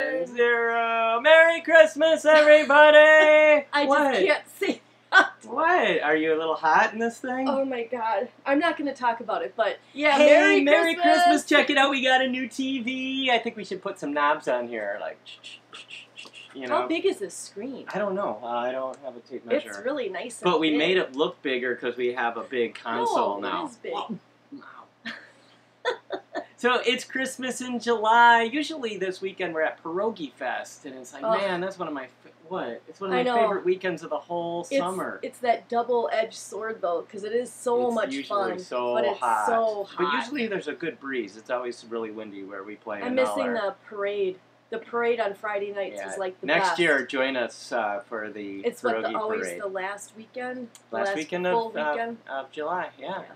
0. Merry Christmas, everybody! I just can't see. What? Are you a little hot in this thing? Oh my god. I'm not going to talk about it, but yeah, hey, Merry Christmas! Check it out, we got a new TV. I think we should put some knobs on here, like, you know. How big is this screen? I don't know. I don't have a tape measure. It's really nice. But we big. made it look bigger because we have a big console now. It is big. Wow. So it's Christmas in July. Usually this weekend we're at Pierogi Fest, and it's like, man, that's one of my It's one of my favorite weekends of the whole summer. It's that double-edged sword though, because it is so much fun. But it's so hot. But usually there's a good breeze. It's always really windy where we play. I'm missing the parade. The parade on Friday nights is like the Next best. year, join us for the Pierogi always parade. the last weekend. Last weekend of July,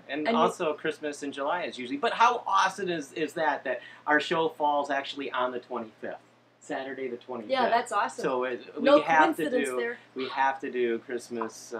and also Christmas in July is usually. But how awesome is that our show falls actually on the 25th, Saturday the 25th. Yeah, that's awesome. So we have to do Christmas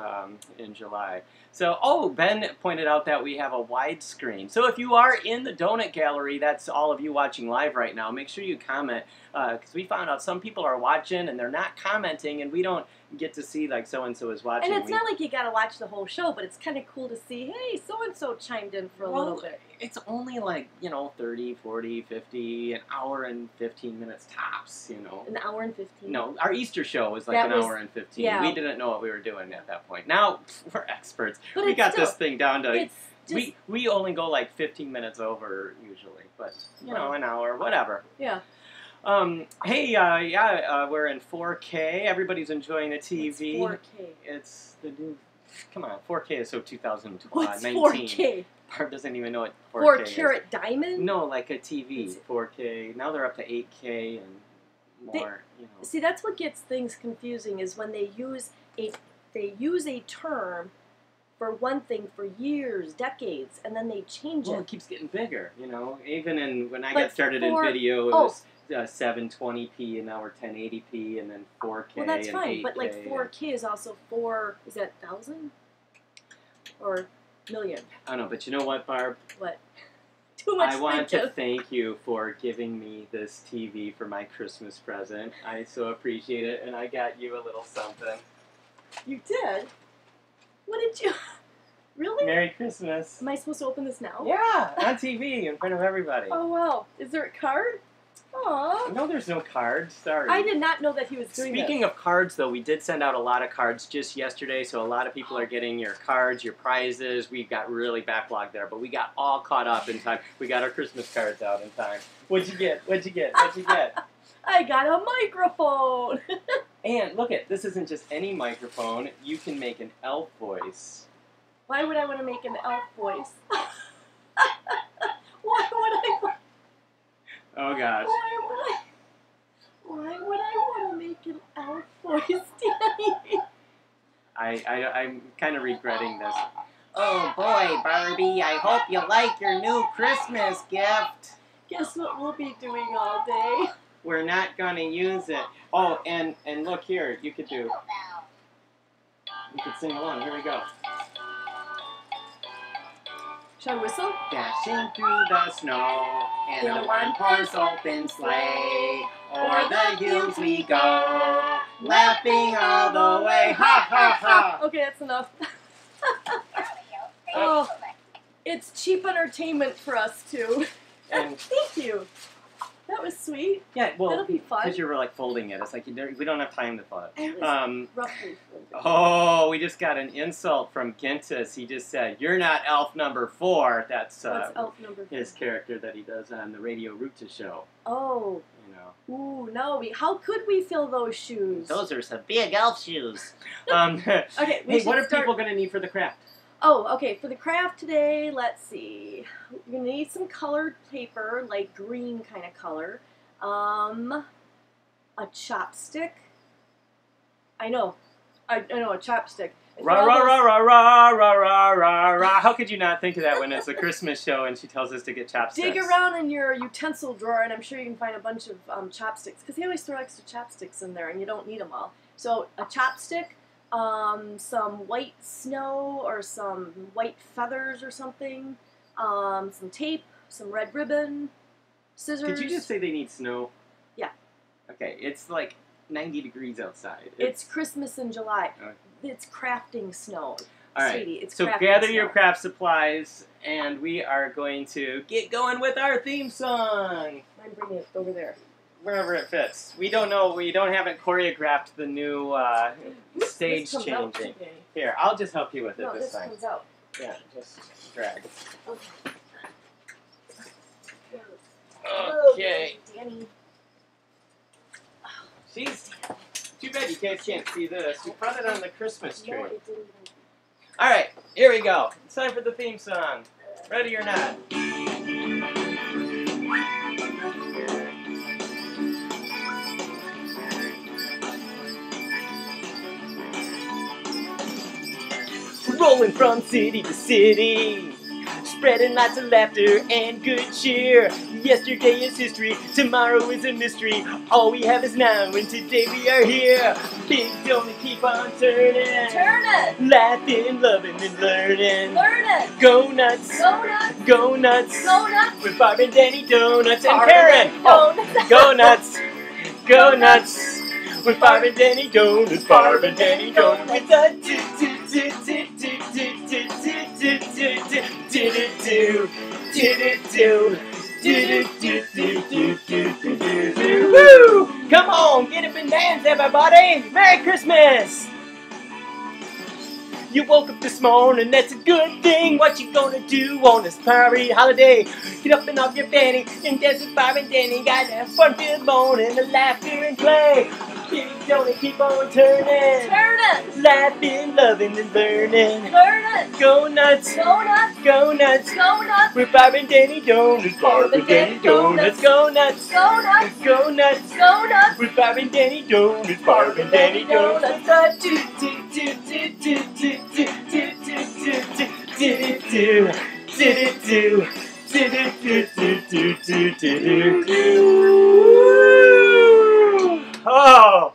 in July. So, Ben pointed out that we have a widescreen. So if you are in the Donut Gallery, that's all of you watching live right now, make sure you comment, because we found out some people are watching and they're not commenting, and we don't get to see, like, so-and-so is watching. And it's not like you got to watch the whole show, but it's kind of cool to see, hey, so-and-so chimed in for a little bit. It's only like, 30, 40, 50, an hour and 15 minutes tops, An hour and 15? No, our Easter show was like an hour and 15. Yeah. We didn't know what we were doing at that point. Now, we're experts. But we got this thing down to... We only go like 15 minutes over usually, but, an hour, whatever. Yeah. Hey, we're in 4K. Everybody's enjoying the TV. It's 4K. It's the new... Come on, 4K is so 2019. What's 4K? Barb doesn't even know what 4K 4-carat diamond? No, like a TV, 4K. Now they're up to 8K and more, See, that's what gets things confusing, is when they use a term for one thing for years, decades, and then they change it. Well, it keeps getting bigger, Even when I got started in video, it was 720p, and now we're 1080p, and then 4K. Well, that's and fine, 8K. But like 4K is also is that 1,000? Or million? I don't know, but you know what, Barb? What? Too much. I want to thank you for giving me this TV for my Christmas present. I so appreciate it, and I got you a little something. You did? What did you... Really? Merry Christmas. Am I supposed to open this now? Yeah, on TV, in front of everybody. Oh, wow. Is there a card? Aww. No, there's no cards. Sorry. I did not know that he was doing Speaking of cards, though, we did send out a lot of cards just yesterday, so a lot of people are getting your cards, your prizes. We got really backlogged there, but we got all caught up in time. We got our Christmas cards out in time. What'd you get? What'd you get? What'd you get? I got a microphone. And look this isn't just any microphone. You can make an elf voice. Why would I want to make an elf voice? Why would I? Oh gosh. Why would I want to make an elf voice, Danny? I'm kind of regretting this. Oh boy, Barbie, I hope you like your new Christmas gift. Guess what we'll be doing all day? We're not going to use it. Oh, and look here, you could sing along. Here we go. Shall I whistle? Dashing through the snow in a one-horse open sleigh. O'er the hills we go, laughing all the way. Ha, ha, ha! Okay, that's enough. Oh, it's cheap entertainment for us, too. And thank you. That was sweet. Yeah, well, that'll be fun. Because you were like folding it. It's like we don't have time to fold it. Roughly folded. Oh, we just got an insult from Gintis. He just said, "You're not elf number 4." That's what's elf number 4? His character that he does on the Radio Ruta show. Oh. Ooh, no. How could we fill those shoes? Those are some big elf shoes. Okay. Hey, what are people going to need for the craft? Oh, okay. For the craft today, let's see. You're going to need some colored paper, like green kind of color. A chopstick. I know, a chopstick. Rah, rah, rah, rah, rah, rah, rah, rah, rah. How could you not think of that when it's a Christmas show and she tells us to get chopsticks? Dig around in your utensil drawer, and I'm sure you can find a bunch of chopsticks, because they always throw extra chopsticks in there, and you don't need them all. So a chopstick, some white snow or some white feathers or something, some tape, some red ribbon, scissors. Did you just say they need snow? Yeah. Okay, it's like 90 degrees outside. It's Christmas in July. Okay. It's crafting snow. All right, Sweetie, it's so crafting gather snow. your craft supplies, and we are going to get going with our theme song. I'm bringing it over there. Wherever it fits. We don't know. We haven't choreographed the new stage This comes out changing. today. Here, I'll just help you with it No, this this time. comes out. Yeah, just drag. Okay. Okay. Danny. She's too bad you guys can't see this. We put it on the Christmas tree. No, it didn't even. All right, here we go. It's time for the theme song. Ready or not? Rolling from city to city, spreading lots of laughter and good cheer. Yesterday is history, tomorrow is a mystery. All we have is now, and today we are here. Big don't keep on turning. Turn it! Laughing, loving, and learning. Learn it! Go nuts! Go nuts! Go nuts! Go nuts! With Barb and Danny Donuts and Barb Karen! and Donuts. Go nuts! Go nuts! With Barb and Danny Donuts, Barb and Danny Donuts. Woo! Come on, get up and dance, everybody! Merry Christmas! You woke up this morning, that's a good thing. What you gonna do on this party holiday? Get up and off your fanny and dance with Barb and Danny. Got that fun-filled morning, the laughter and play. Big don't keep on turning. Turn it! Laughing, loving, and learning. Learn it! Go nuts! Go nuts! Go nuts! Go nuts! With Barb and Danny Donuts, Barb and Danny Donuts. Go nuts! Go nuts! Go nuts! Go nuts! With Barb and Danny Donuts, Barb and Danny Donuts. Oh,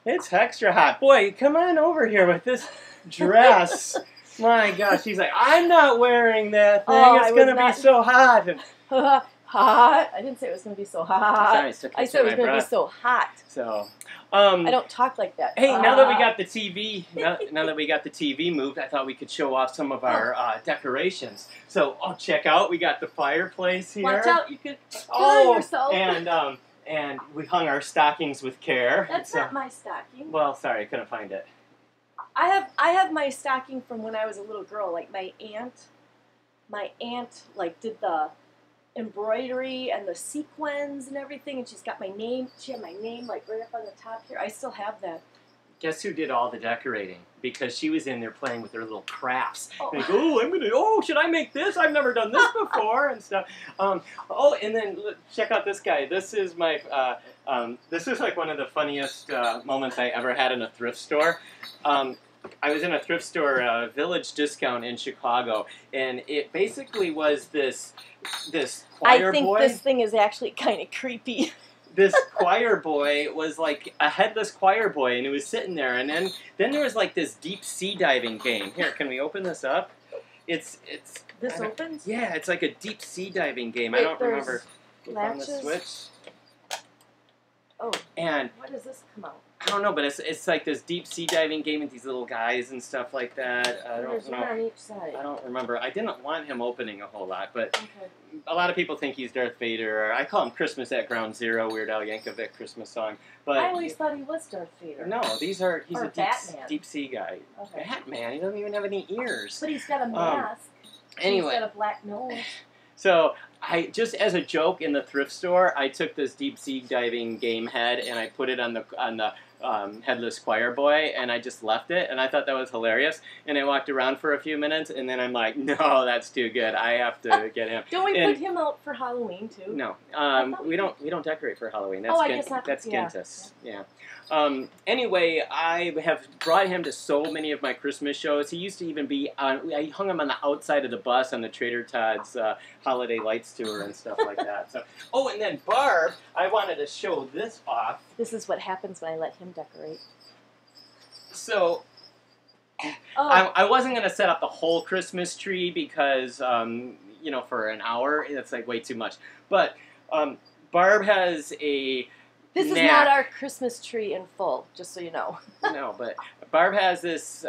it's extra hot. Boy, come on over here with this dress. My gosh, she's like, I'm not wearing that thing. Oh, It's going to be so hot. And Hot. I didn't say it was going to be so hot. sorry, it's I said it was going to be so hot. So, I don't talk like that. hey, now that we got the TV, now that we got the TV moved, I thought we could show off some of our decorations. So, check out, we got the fireplace here. Watch out, you could kill yourself. And we hung our stockings with care. That's not my stocking. Well, sorry, I couldn't find it. I have my stocking from when I was a little girl. Like my aunt like did the embroidery and the sequins and everything, and she's got my name. She had my name like right up on the top here. I still have that. Guess who did all the decorating? Because she was in there playing with her little crafts. Oh. Like, should I make this? I've never done this before and stuff. And then look, check out this guy. This is my, this is like one of the funniest moments I ever had in a thrift store. I was in a thrift store, Village Discount in Chicago, and it basically was this choir I think boy. this thing is actually kind of creepy. This choir boy was like a headless choir boy, and he was sitting there, and then there was like this deep sea diving game. Here, can we open this up? It's This opens? Yeah, it's like a deep sea diving game. Wait, I don't remember. latches? On the switch. Oh, And why does this come out? I don't know, but it's like this deep sea diving game with these little guys and stuff like that. I There's don't know. one on each side. I don't remember. I didn't want him opening a whole lot, but Okay. a lot of people think he's Darth Vader. Or I call him Christmas at Ground Zero, Weird Al Yankovic Christmas song. But I always thought he was Darth Vader. no, he's Or a Batman. deep sea guy. Okay. Batman, he doesn't even have any ears. But he's got a mask. Anyway, He's got a black nose. so I just as a joke in the thrift store, I took this deep sea diving game head and I put it on the headless choir boy, and I just left it, and I thought that was hilarious. And I walked around for a few minutes, and then I'm like, no, that's too good. I have to get him. Don't we put him out for Halloween too? No, we don't decorate for Halloween. That's I guess not. That's Yeah. Gintis. Yeah. Anyway, I have brought him to so many of my Christmas shows. He used to even be on. I hung him on the outside of the bus on the Trader Todd's Holiday Lights tour and stuff like that. So, and then Barb, I wanted to show this off. This is what happens when I let him decorate. So. Oh. I wasn't going to set up the whole Christmas tree because, for an hour, that's like way too much. But Barb has This is not our Christmas tree in full, just so you know. No, but Barb has this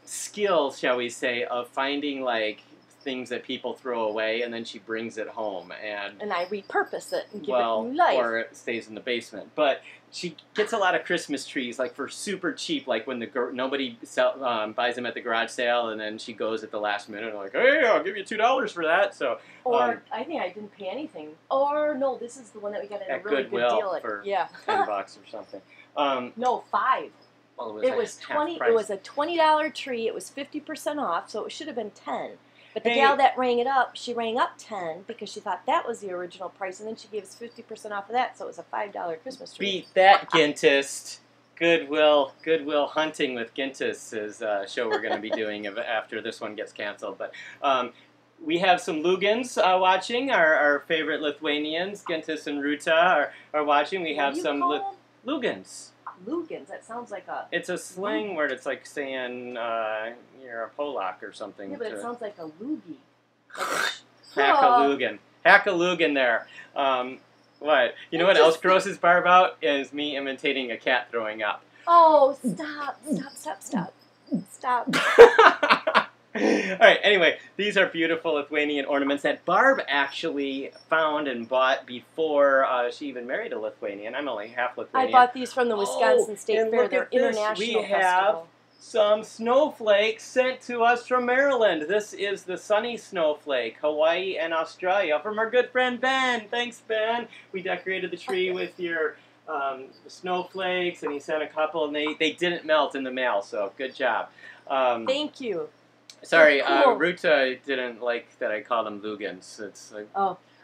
skill, shall we say, of finding like things that people throw away, and then she brings it home, and I repurpose it and give it new life. Or it stays in the basement. But she gets a lot of Christmas trees like for super cheap, like when nobody buys them at the garage sale, and then she goes at the last minute and like, hey, I'll give you $2 for that. So or I think I didn't pay anything. Or no, this is the one that we got at a really Goodwill good deal at for $10 or something. No, $5. Well, it was 20. It was a $20 tree. It was 50% off, so it should have been 10. But the gal that rang it up, she rang up 10 because she thought that was the original price, and then she gave us 50% off of that, so it was a $5 Christmas tree. Beat that, Gintist. Goodwill Hunting with Gintist is a show we're going to be doing after this one gets canceled. But we have some Lugans watching. Our favorite Lithuanians, Gintist and Ruta, are watching. We have some Lugans. Lugans, that sounds like a... It's a slang word. It's like saying you're a Polak or something. Yeah, but it sounds like a loogie. Hack-a-Lugan. Hack-a-Lugan there. What? You know what else grosses Barb out? Is me imitating a cat throwing up. Oh, stop. Stop. All right, anyway, these are beautiful Lithuanian ornaments that Barb actually found and bought before she even married a Lithuanian. I'm only half Lithuanian. I bought these from the Wisconsin State Fair. They're international. We have some snowflakes sent to us from Maryland. This is the sunny snowflake, Hawaii and Australia, from our good friend Ben. Thanks, Ben. We decorated the tree with your snowflakes, and he sent a couple, and they didn't melt in the mail, so good job. Thank you. Sorry, cool. Ruta didn't like that I called them Lugans. It's like,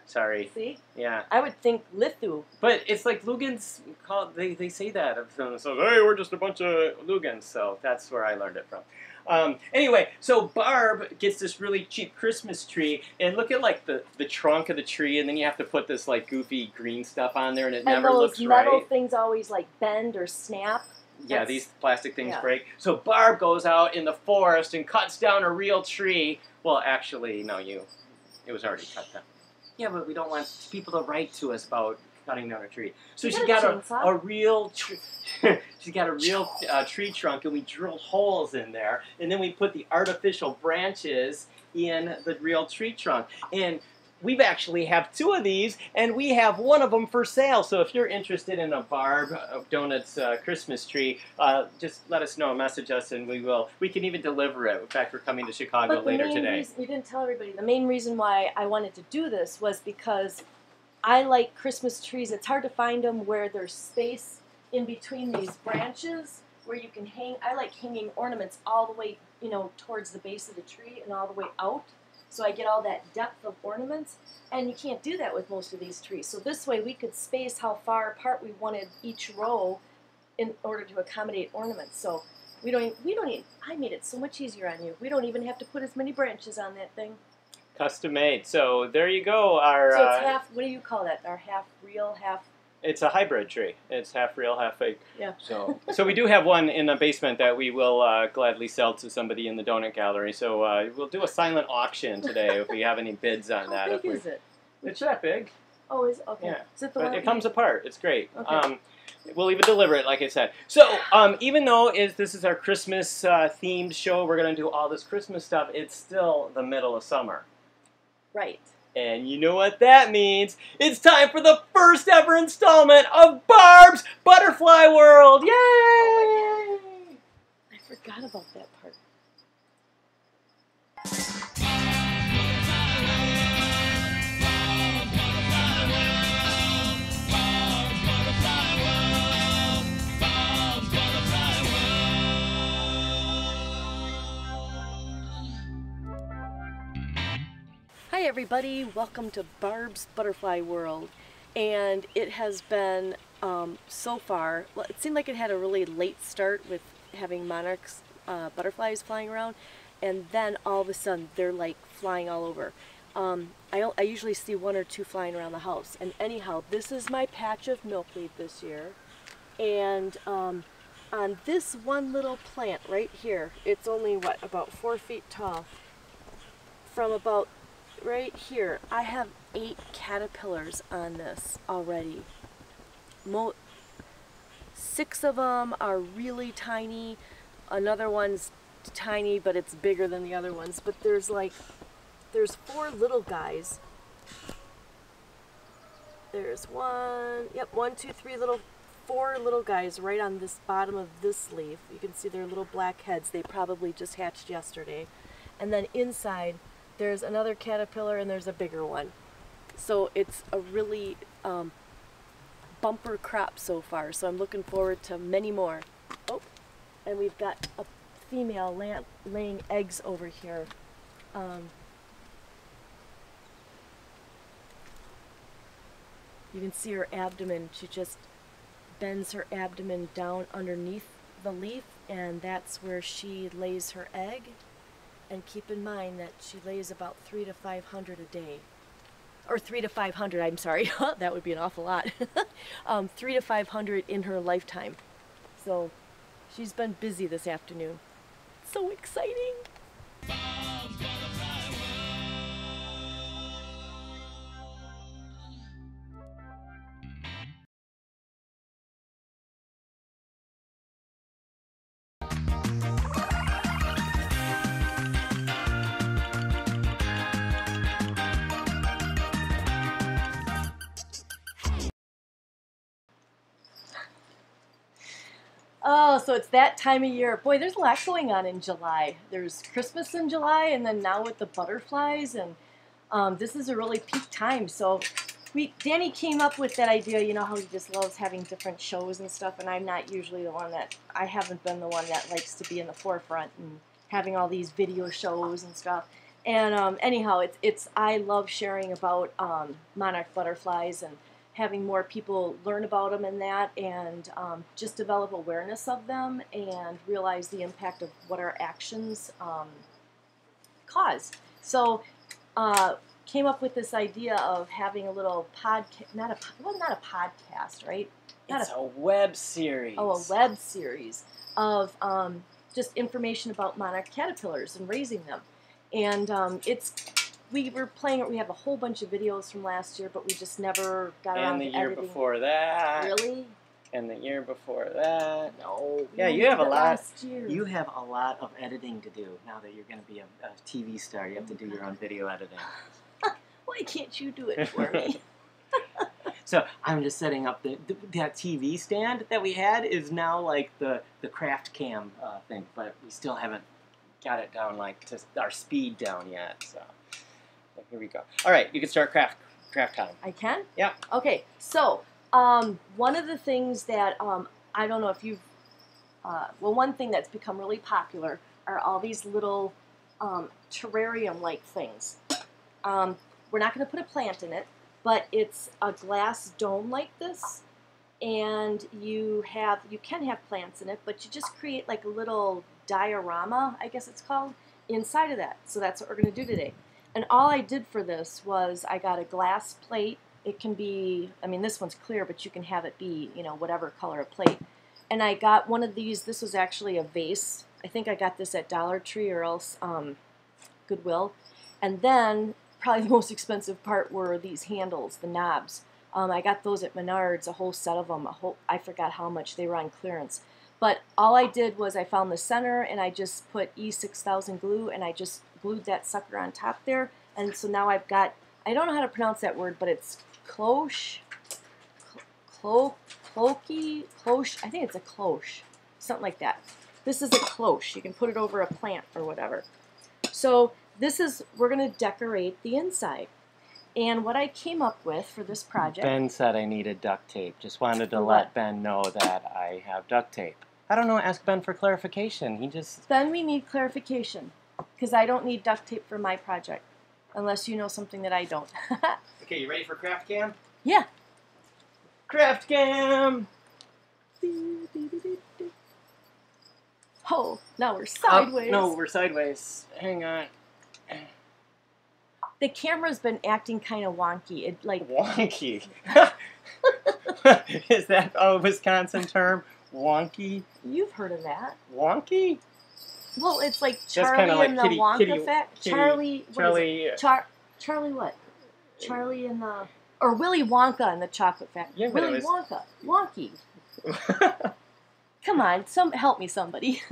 sorry. See? Yeah. I would think Lithu. But it's like Lugans, they say that of them. So, hey, we're just a bunch of Lugans. So that's where I learned it from. Anyway, so Barb gets this really cheap Christmas tree, and look at like the trunk of the tree, and then you have to put this like goofy green stuff on there, and it never looks right. And those metal things always like bend or snap. Yeah, these plastic things break. So Barb goes out in the forest and cuts down a real tree. Well, actually, no, it was already cut down. Yeah, but we don't want people to write to us about cutting down a tree. So she got a real tree. She's got a real tree trunk, and we drilled holes in there, and then we put the artificial branches in the real tree trunk. And we actually have 2 of these, and we have one of them for sale. So if you're interested in a Barb Donuts Christmas tree, just let us know, message us, and we can even deliver it. In fact, we're coming to Chicago later today. You didn't tell everybody. The main reason why I wanted to do this was because I like Christmas trees. It's hard to find them where there's space in between these branches where you can hang. I like hanging ornaments all the way, towards the base of the tree and all the way out. So I get all that depth of ornaments, and you can't do that with most of these trees. So this way we could space how far apart we wanted each row in order to accommodate ornaments. So we don't even, I made it so much easier on you. We don't even have to put as many branches on that thing. Custom made. So there you go. So it's half, what do you call that? Our half real, half... It's a hybrid tree. It's half real, half fake. Yeah. So we do have one in the basement that we will gladly sell to somebody in the donut gallery. So we'll do a silent auction today if we have any bids on that. How big is it? It's that big. Oh, is it? Okay. Yeah. Is it it comes apart. It's great. Okay. We'll even deliver it, like I said. So even though this is our Christmas themed show, we're going to do all this Christmas stuff, it's still the middle of summer. Right. And you know what that means? It's time for the first ever installment of Barb's Butterfly World! Yay! Oh, I forgot about that part. Hi everybody, welcome to Barb's Butterfly World, and it has been so far, well, it seemed like it had a really late start with having monarchs, butterflies flying around, and then all of a sudden they're like flying all over. I usually see 1 or 2 flying around the house, and anyhow, this is my patch of milkweed this year, and on this one little plant right here, it's only what, about 4 feet tall, from about right here, I have 8 caterpillars on this already. 6 of them are really tiny. Another one's tiny, but it's bigger than the other ones. But there's 4 little guys. There's 1, 2, 3 4 little guys right on this bottom of this leaf. You can see their little black heads. They probably just hatched yesterday. And then inside, there's another caterpillar and there's a bigger one. So it's a really bumper crop so far. So I'm looking forward to many more. Oh, and we've got a female laying eggs over here. You can see her abdomen. She just bends her abdomen down underneath the leaf, and that's where she lays her egg. And keep in mind that she lays about 300 to 500 a day. Or 300 to 500, I'm sorry. That would be an awful lot. 300 to 500 in her lifetime. So she's been busy this afternoon. So exciting. Oh, so it's that time of year. Boy, there's a lot going on in July. There's Christmas in July, and then now with the butterflies, and this is a really peak time. So Danny came up with that idea. You know how he just loves having different shows and stuff, and I'm not usually the one that, I haven't been the one that likes to be in the forefront and having all these video shows and stuff. And anyhow, I love sharing about monarch butterflies and having more people learn about them and just develop awareness of them and realize the impact of what our actions cause. So came up with this idea of having a little podcast, not a podcast, right? It's a web series. Oh, a web series of just information about monarch caterpillars and raising them. And we were playing it. We have a whole bunch of videos from last year, but we just never got around to editing. And the year before that. Really? And the year before that. No. Yeah, you have a lot. Last year. You have a lot of editing to do now that you're going to be a TV star. You have to do your own video editing. Why can't you do it for me? So I'm just setting up that TV stand that we had is now like the craft cam thing, but we still haven't got it down like to our speed down yet. So here we go. All right, you can start craft time. I can? Yeah. Okay, so one of the things that I don't know if you've one thing that's become really popular are all these little terrarium-like things. We're not going to put a plant in it, but it's a glass dome like this, and you can have plants in it, but you just create like a little diorama, I guess it's called, inside of that. So that's what we're going to do today. And all I did for this was I got a glass plate. It can be, I mean, this one's clear, but you can have it be, you know, whatever color of plate. And I got one of these. This was actually a vase. I think I got this at Dollar Tree or else Goodwill. And then probably the most expensive part were these handles, the knobs. I got those at Menards, a whole set of them. I forgot how much they were on clearance. But all I did was I found the center and I just put E6000 glue and I just glued that sucker on top there. And so now I've got, I don't know how to pronounce that word, but it's cloche, I think it's a cloche, something like that. This is a cloche. You can put it over a plant or whatever. So we're going to decorate the inside. And what I came up with for this project... Ben said I needed duct tape. Just wanted to let Ben know that I have duct tape. I don't know, ask Ben for clarification. He just... Ben, we need clarification. Because I don't need duct tape for my project. Unless you know something that I don't. Okay, you ready for craft cam? Yeah. Craft cam! Oh, now we're sideways. No, we're sideways. Hang on. The camera's been acting kind of wonky. Wonky? Is that a Wisconsin term? Wonky? You've heard of that. Wonky? Well, it's like Charlie and the Wonka effect. Charlie what? Charlie and the... Or Willy Wonka and the Chocolate Factory. Yeah, Willy Wonka. Wonky. Come on, help me, somebody.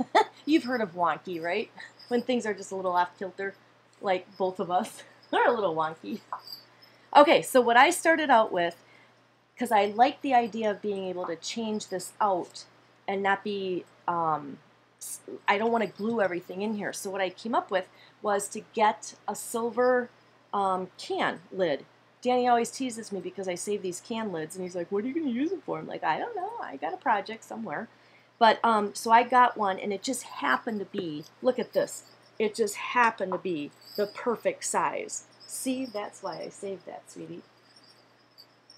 You've heard of wonky, right? When things are just a little off kilter, like both of us. They're a little wonky. Okay, so what I started out with, because I like the idea of being able to change this out and not be, I don't want to glue everything in here. So what I came up with was to get a silver can lid. Danny always teases me because I save these can lids, and he's like, what are you going to use it for? I'm like, I don't know. I got a project somewhere. But, so I got one, and it just happened to be, look at this. It just happened to be the perfect size. See, that's why I saved that, sweetie.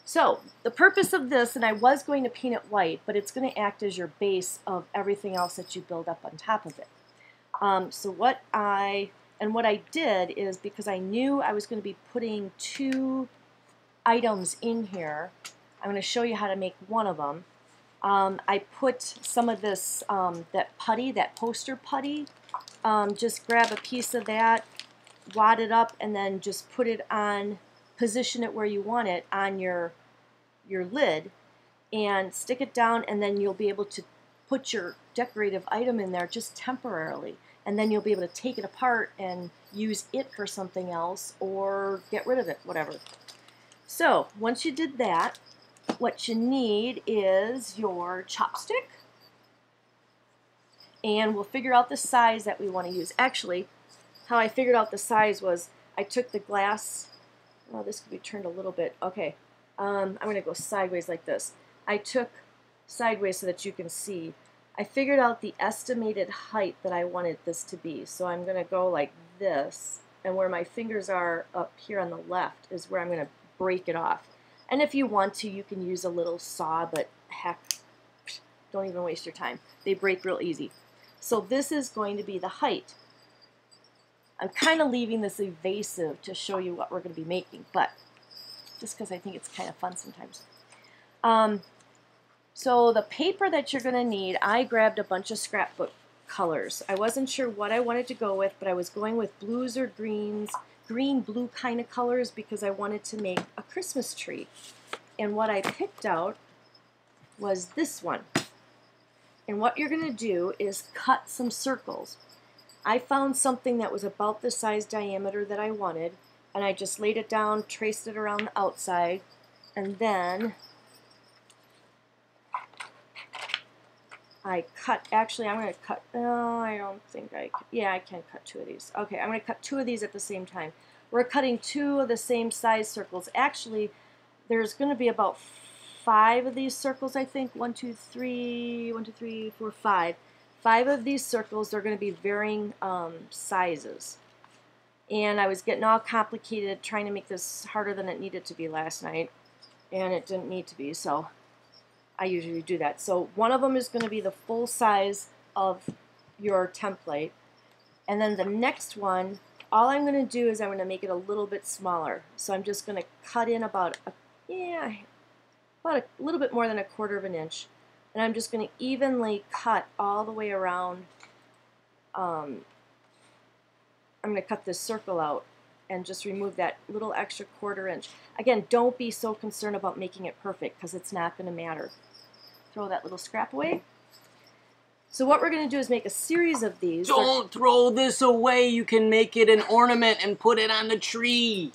So, the purpose of this, and I was going to paint it white, but it's going to act as your base of everything else that you build up on top of it. So what I did is, because I knew I was going to be putting 2 items in here, I'm going to show you how to make one of them. I put some of this, that putty, that poster putty, just grab a piece of that, wad it up, and then just put it on, position it where you want it on your lid, and stick it down, and then you'll be able to put your decorative item in there just temporarily. And then you'll be able to take it apart and use it for something else or get rid of it, whatever. So once you did that, what you need is your chopstick. And we'll figure out the size that we want to use. Actually, how I figured out the size was I took the glass. Oh, this could be turned a little bit. Okay, I'm going to go sideways like this. I took sideways so that you can see. I figured out the estimated height that I wanted this to be. So I'm going to go like this, and where my fingers are up here on the left is where I'm going to break it off. And if you want to, you can use a little saw, but heck, don't even waste your time. They break real easy. So this is going to be the height. I'm kind of leaving this evasive to show you what we're going to be making, but just because I think it's kind of fun sometimes. So the paper that you're going to need, I grabbed a bunch of scrapbook colors. I wasn't sure what I wanted to go with, but I was going with blues or greens, green-blue kind of colors, because I wanted to make a Christmas tree. And what I picked out was this one. And what you're going to do is cut some circles. I found something that was about the size diameter that I wanted, and I just laid it down, traced it around the outside, and then I cut, actually I'm going to cut, no, I don't think I can, yeah, I can cut 2 of these. Okay, I'm going to cut 2 of these at the same time. We're cutting 2 of the same size circles. Actually, there's going to be about 5 of these circles, I think. 1, 2, 3, 1, 2, 3, 4, 5. 5 of these circles, they're going to be varying sizes. And I was getting all complicated trying to make this harder than it needed to be last night. And it didn't need to be, so I usually do that. So one of them is going to be the full size of your template. And then the next one, all I'm going to do is I'm going to make it a little bit smaller. So I'm just going to cut in about a little bit more than 1/4 inch. And I'm just going to evenly cut all the way around. I'm going to cut this circle out and just remove that little extra 1/4 inch. Again, don't be so concerned about making it perfect, because it's not going to matter. Throw that little scrap away. So what we're going to do is make a series of these. Don't throw this away. You can make it an ornament and put it on the tree.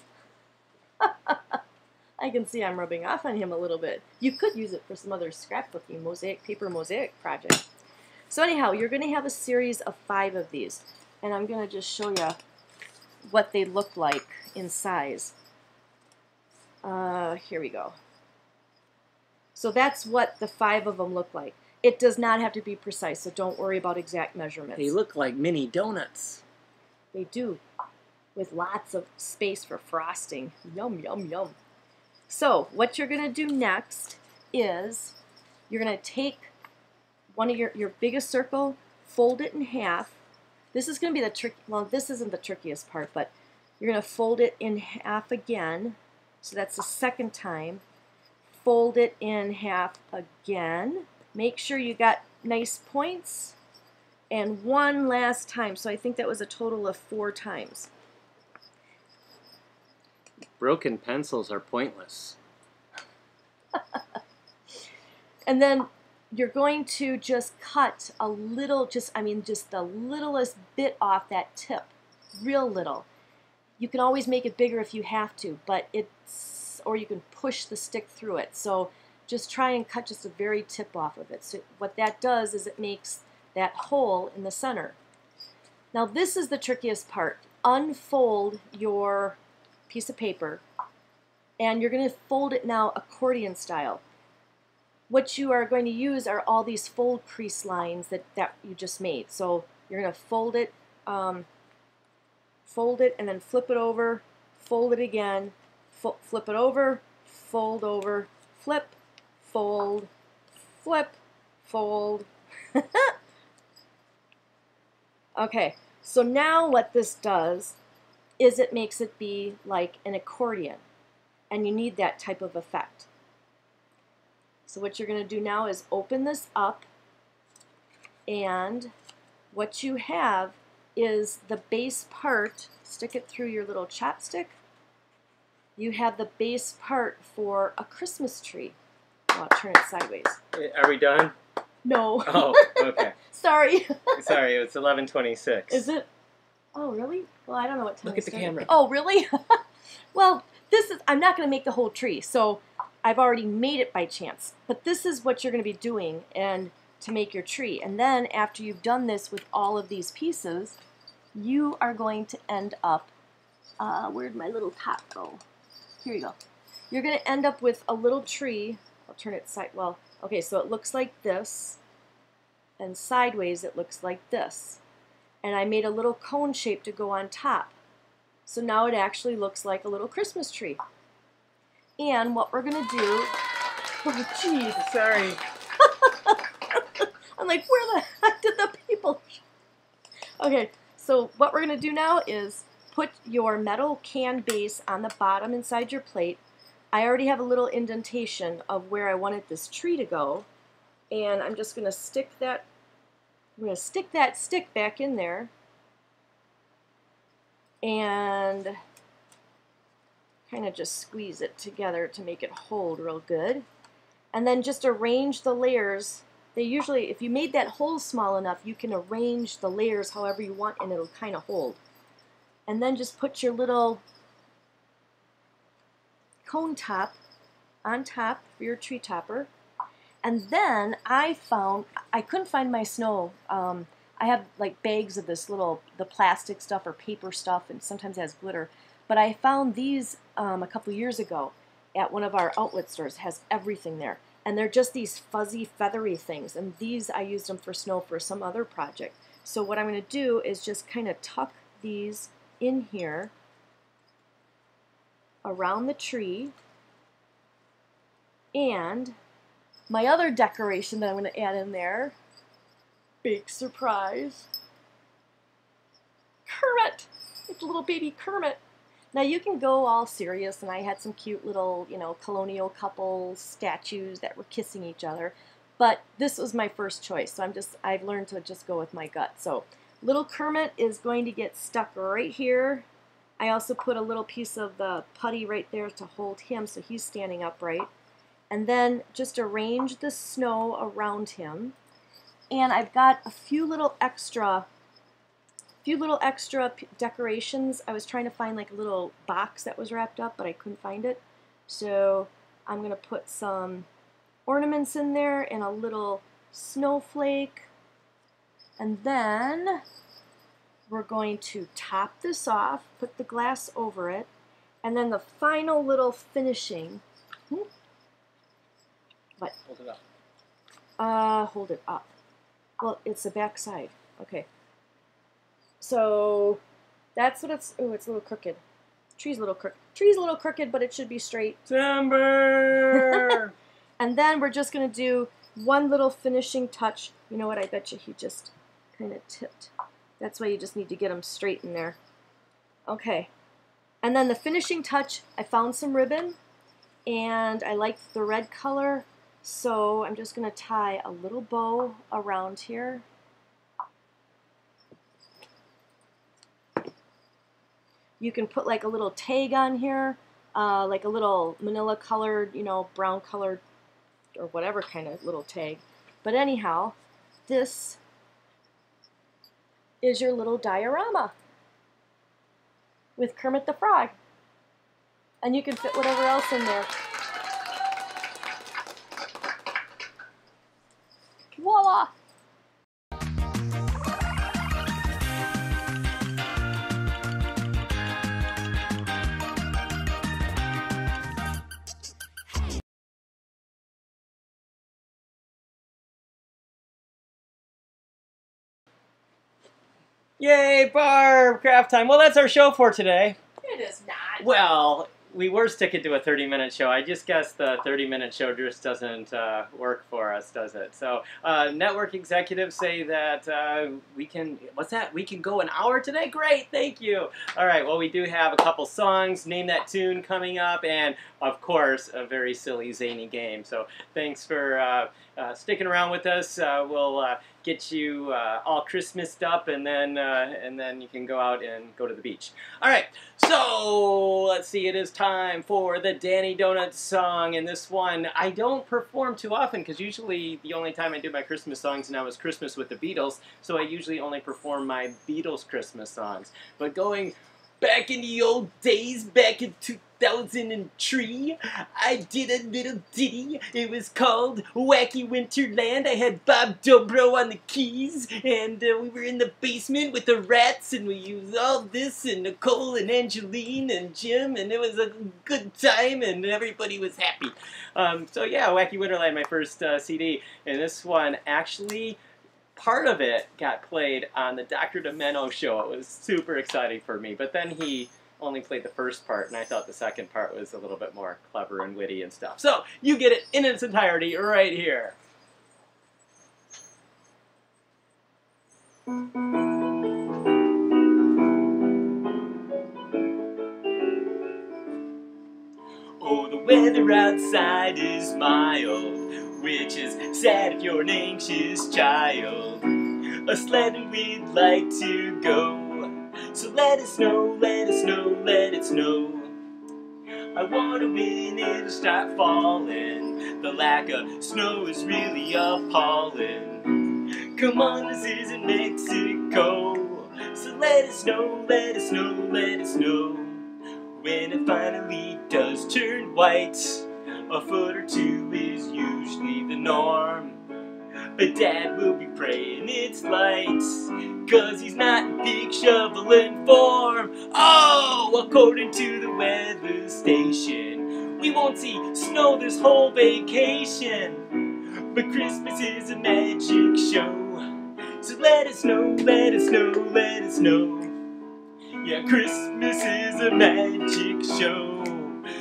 I can see I'm rubbing off on him a little bit. You could use it for some other scrapbooking, paper mosaic project. So anyhow, you're going to have a series of 5 of these. And I'm going to just show you what they look like in size. Here we go. So that's what the 5 of them look like. It does not have to be precise, so don't worry about exact measurements. They look like mini donuts. They do, with lots of space for frosting. Yum, yum, yum. So what you're going to do next is you're going to take one of your biggest circle, fold it in half. This is going to be the trick. Well, this isn't the trickiest part, but you're going to fold it in half again. So that's the second time. Fold it in half again. Make sure you got nice points. And one last time. So I think that was a total of 4 times. Broken pencils are pointless. And then you're going to just cut a little, just the littlest bit off that tip, real little. You can always make it bigger if you have to, but or you can push the stick through it. So just try and cut just a very tip off of it. So what that does is it makes that hole in the center. Now this is the trickiest part. Unfold your piece of paper, and you're going to fold it now accordion style. What you are going to use are all these fold crease lines that you just made. So you're going to fold it, and then flip it over, fold it again, flip it over, fold over, flip, fold, flip, fold. Okay, so now what this does is it makes it be like an accordion, and you need that type of effect. So what you're going to do now is open this up, and what you have is the base part. Stick it through your little chopstick. You have the base part for a Christmas tree. I'll turn it sideways. Are we done? No. Oh, okay. Sorry. Sorry, it's 11:26. Is it? Oh, really? Well, I don't know what time. Look at the camera. Oh, really? Well, I'm not going to make the whole tree, so I've already made it by chance. But this is what you're going to be doing and to make your tree. And then after you've done this with all of these pieces, you are going to end up, where'd my little top go? Here you go. You're going to end up with a little tree. I'll turn it okay, so it looks like this, and sideways it looks like this. And I made a little cone shape to go on top. So now it actually looks like a little Christmas tree. And what we're going to do, oh jeez. Sorry. I'm like, where the heck did the people? Okay, so what we're going to do now is put your metal can base on the bottom inside your plate. I already have a little indentation of where I wanted this tree to go, and I'm just going to stick that. I'm going to stick that stick back in there, and kind of just squeeze it together to make it hold real good. And then just arrange the layers. They usually, if you made that hole small enough, you can arrange the layers however you want, and it'll kind of hold. And then just put your little cone top on top for your tree topper. And then I couldn't find my snow. I have like bags of this the plastic stuff or paper stuff, and sometimes it has glitter. But I found these a couple years ago at one of our outlet stores. It has everything there. And they're just these fuzzy, feathery things. And these, I used them for snow for some other project. So what I'm going to do is just kind of tuck these in here around the tree. And my other decoration that I'm going to add in there, big surprise, Kermit! It's a little baby Kermit. Now you can go all serious, and I had some cute little, colonial couple statues that were kissing each other, but this was my first choice, so I've learned to just go with my gut. So little Kermit is going to get stuck right here. I also put a little piece of the putty right there to hold him so he's standing upright. And then just arrange the snow around him. And I've got a few little extra decorations. I was trying to find like a little box that was wrapped up, but I couldn't find it. So I'm going to put some ornaments in there and a little snowflake. And then we're going to top this off, put the glass over it, and then the final little finishing. What? Hold it up. Hold it up. Well, it's the back side. Okay. So that's what it's. Oh, it's a little crooked. Tree's a little crooked. Tree's a little crooked, but it should be straight. Timber. And then we're just gonna do one little finishing touch. You know what? I bet you he just kind of tipped. That's why you just need to get them straight in there. Okay. And then the finishing touch. I found some ribbon, and I liked the red color. So I'm just going to tie a little bow around here. You can put like a little tag on here, like a little manila colored, brown colored, or whatever kind of little tag. But anyhow, this is your little diorama with Kermit the Frog. And you can fit whatever else in there. Voila! Yay, Barb! Craft time. Well, that's our show for today. It is not. Well, we were sticking to a 30-minute show. I just guess the 30-minute show just doesn't work for us, does it? So, network executives say that we can, what's that? We can go an hour today? Great, thank you. All right, well, we do have a couple songs, Name That Tune coming up, and, of course, a very silly, zany game. So, thanks for sticking around with us. We'll get you all Christmased up, and then you can go out and go to the beach. All right, so let's see. It is time for the Danny Donuts song, and this one I don't perform too often because usually the only time I do my Christmas songs now is Christmas with the Beatles, so I usually only perform my Beatles Christmas songs. But going back in the old days, back in 2003, I did a little ditty. It was called Wacky Winterland. I had Bob Dobro on the keys, and we were in the basement with the rats, and we used all this, and Nicole and Angeline and Jim, and it was a good time, and everybody was happy. So yeah, Wacky Winterland, my first CD, and this one actually, part of it got played on the Dr. Demento show. It was super exciting for me, but then he only played the first part, and I thought the second part was a little bit more clever and witty and stuff. So, you get it in its entirety right here. Oh, the weather outside is mild, which is sad if you're an anxious child. A sledding we'd like to go, so let it snow, let it snow, let it snow. I wonder when it'll start falling. The lack of snow is really appalling. Come on, this isn't Mexico, so let it snow, let it snow, let it snow. When it finally does turn white, a foot or two is usually the norm. But Dad will be praying it's light, 'cause he's not in big shoveling form. Oh, according to the weather station, we won't see snow this whole vacation. But Christmas is a magic show, so let it snow, let it snow, let it snow. Yeah, Christmas is a magic show,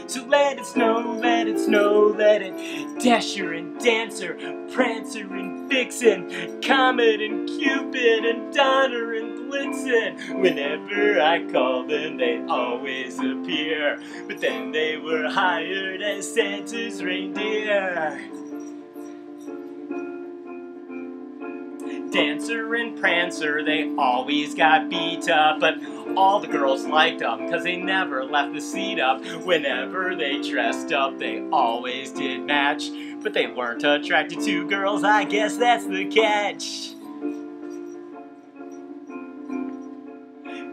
so let it snow, let it snow, let it. Dasher and Dancer, Prancer and Vixen, Comet and Cupid and Donner and Blitzen. Whenever I call them, they always appear, but then they were hired as Santa's reindeer. Dancer and Prancer, they always got beat up, but all the girls liked them, 'cause they never left the seat up. Whenever they dressed up, they always did match, but they weren't attracted to girls, I guess that's the catch.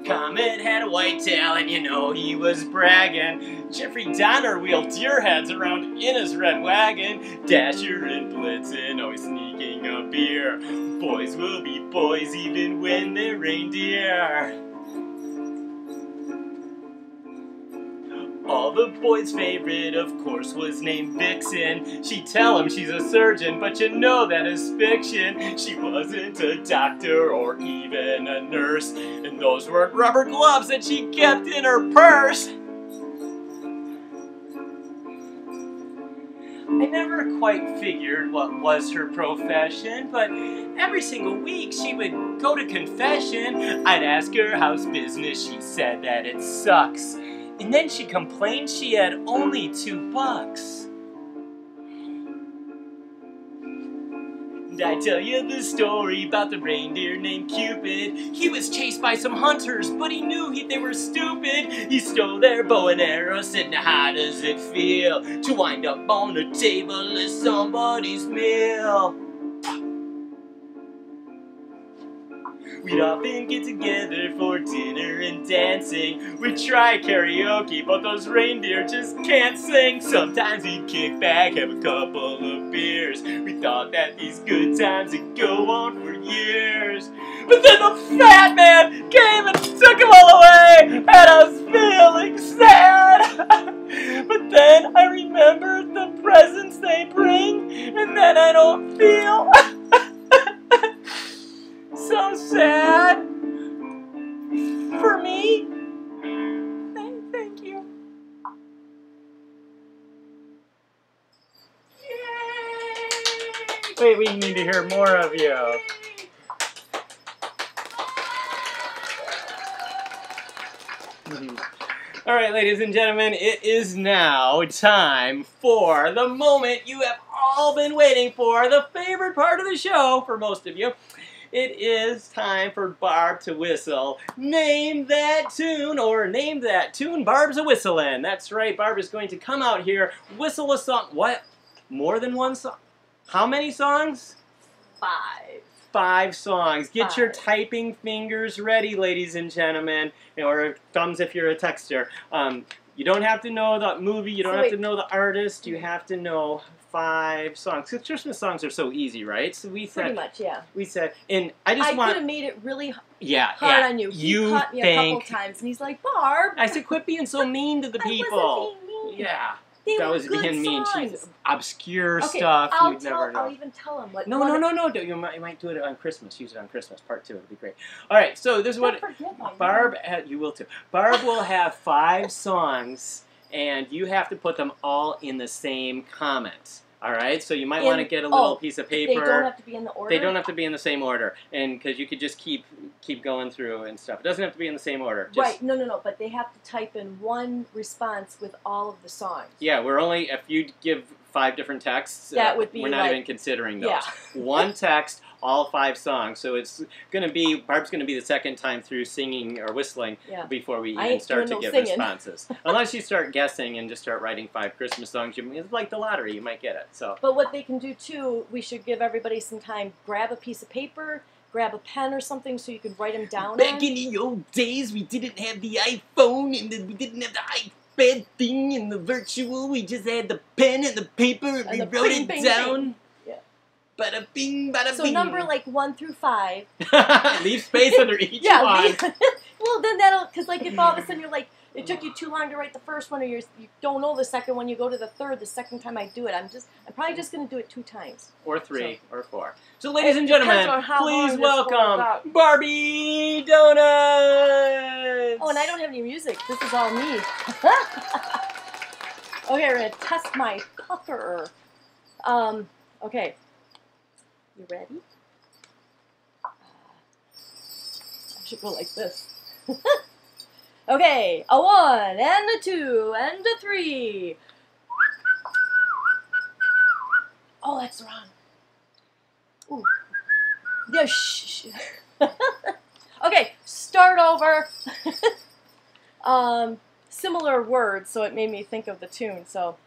Comet had a white tail, and you know he was bragging. Jeffrey Donner wheeled deer heads around in his red wagon. Dasher and Blitzen always sneaking a beer. Boys will be boys even when they're reindeer. All the boys' favorite, of course, was named Vixen. She'd tell him she's a surgeon, but you know that is fiction. She wasn't a doctor or even a nurse, and those weren't rubber gloves that she kept in her purse. I never quite figured what was her profession, but every single week she would go to confession. I'd ask her how's business, she said that it sucks. And then she complained she had only $2. And I tell you the story about the reindeer named Cupid. He was chased by some hunters, but he knew they were stupid. He stole their bow and arrow, said, now how does it feel to wind up on the table as somebody's meal? We'd often get together for dinner and dancing. We'd try karaoke, but those reindeer just can't sing. Sometimes we'd kick back, have a couple of beers. We thought that these good times would go on for years. But then the fat man came and took them all away, and I was feeling sad. But then I remembered the presents they bring, and then I don't feel so sad. For me, thank you. Yay! Wait, we need to hear more of you. All right, ladies and gentlemen, it is now time for the moment you have all been waiting for, the favorite part of the show for most of you. It is time for Barb to whistle. Name that tune, or name that tune Barb's a whistling. That's right, Barb is going to come out here, whistle a song. What? More than one song? How many songs? 5. 5 songs. Get 5. your typing fingers ready, ladies and gentlemen, or thumbs if you're a texter. You don't have to know the movie, you don't have to know the artist, you have to know 5 songs. Because Christmas songs are so easy, right? So we said, pretty much, yeah. We said, and I could have made it really hard on you. He caught me a couple times, and he's like, Barb. I said, quit being so mean to the people. I wasn't being mean. Yeah. They that were was good being mean. songs. She's obscure Okay, stuff you'd never know. I'll even tell him. Like, No. You might do it on Christmas. Use it on Christmas, part 2. It'd be great. All right, so this is what Barb. You will too. Barb will have 5 songs, and you have to put them all in the same comment. All right, so you might want to get a little piece of paper. They don't have to be in the order? They don't have to be in the same order, and because you could just keep going through and stuff. It doesn't have to be in the same order. Right, no, but they have to type in one response with all of the songs. Yeah, we're only, if you give 5 different texts, that would be we're not even considering those. Yeah. One text, all 5 songs. So it's going to be, Barb's going to be the second time through singing or whistling before we even start to give responses. Unless you start guessing and just start writing 5 Christmas songs. It's like the lottery, you might get it. So. But what they can do too, we should give everybody some time, grab a piece of paper, grab a pen or something so you can write them down. Back in the old days, we didn't have the iPhone and we didn't have the iPad thing and the virtual. We just had the pen and the paper and we wrote it down. Yeah. Bada bing, bada bing. So number like 1 through 5. Leave space under each one. Well, then that'll, because like if all of a sudden you're like, it took you too long to write the first one, or you don't know the second one, you go to the third, the second time I do it. I'm probably just going to do it 2 times. Or 3, or 4. So ladies and gentlemen, please welcome Barbie Donuts! Oh, and I don't have any music. This is all me. Okay, we're going to test my pucker. Okay. You ready? I should go like this. Okay, a 1, and a 2, and a 3. Oh, that's wrong. Ooh. Yeah, shh. Okay, start over. Similar words, so it made me think of the tune, so.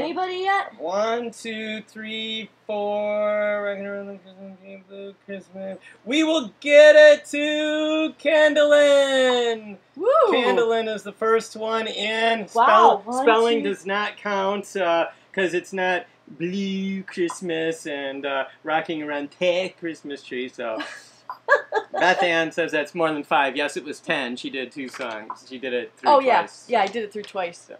Anybody yet? 1, 2, 3, 4. Rocking around the Christmas, blue Christmas. We will get it to Candlin. Woo! Candlin is the first one in. Wow. Spelling does not count because it's not blue Christmas and rocking around the Christmas tree. So Beth Ann says that's more than 5. Yes, it was 10. She did 2 songs. She did it through twice. Yeah, I did it through twice. So.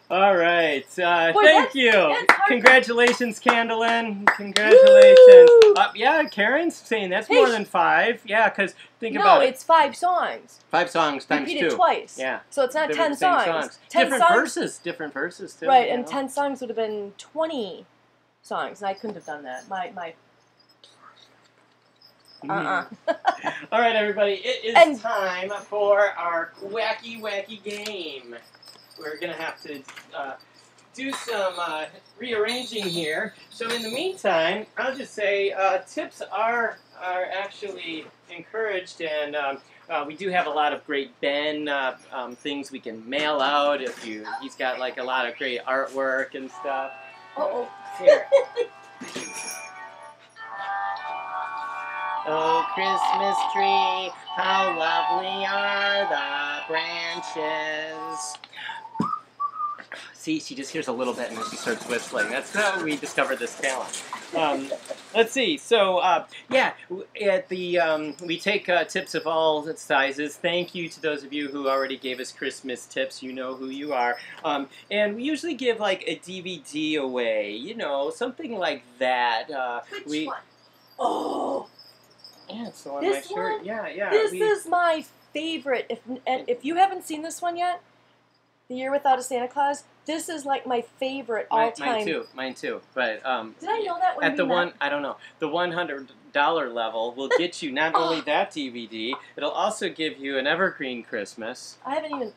All right. Thank you. Congratulations, Candlin. Congratulations. Yeah, Karen's saying that's more than 5. Yeah, because think about it. No, it's 5 songs. 5 songs times 2. Repeated twice. Yeah. So it's not They're 10 the same songs. 10 different songs. verses. Different verses, too. Right, and 10 songs would have been 20 songs, and I couldn't have done that. All right, everybody. It is time for our wacky game. We're going to have to do some rearranging here. So in the meantime, I'll just say tips are actually encouraged, and we do have a lot of great Ben things we can mail out if he's got like a lot of great artwork and stuff. Uh-oh. Here. Oh, Christmas tree, how lovely are the branches. See, she just hears a little bit and then she starts whistling. That's how we discovered this talent. Let's see. So, yeah, at the we take tips of all sizes. Thank you to those of you who already gave us Christmas tips. You know who you are. And we usually give like a DVD away. You know, something like that. Which one? Oh. Yeah, it's the one This my shirt. one? Yeah. This is my favorite. If you haven't seen this one yet, The Year Without a Santa Claus, this is like my favorite all-time. Mine too. But did I know that when at we the met? one, I don't know, the $100 level will get you not only that DVD, it'll also give you an Evergreen Christmas. I haven't even